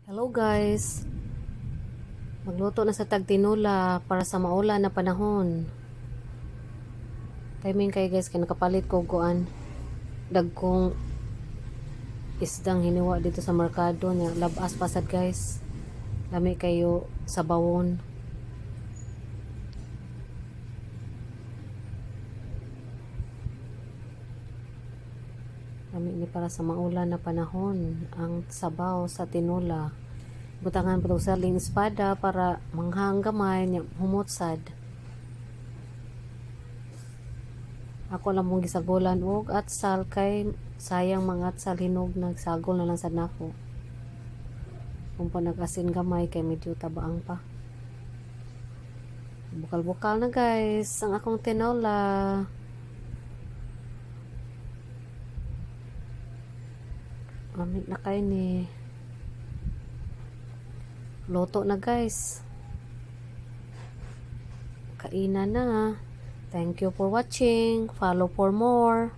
Hello guys, magluto na sa tagtinula para sa maulan na panahon. Timing kay guys, kaya nakapalit ko kuan dagkong isdang hiniwa dito sa merkado niya. Labas pasad guys, lami kayo sa bawon. Lami ni para sa maulan na panahon ang sabaw sa tinula. Butangan pa sa ling espada para manghang gamay niya humutsad. Ako lang mong gisagolan og atsal kay sayang mga atsal hinog nagsagol na lang sad nako. Kung pa nag-asin gamay kay medyo tabaang pa. Bukal-bukal na guys ang akong tinola. Amit na kayo ni. Loto na guys. Kainan na. Thank you for watching. Follow for more.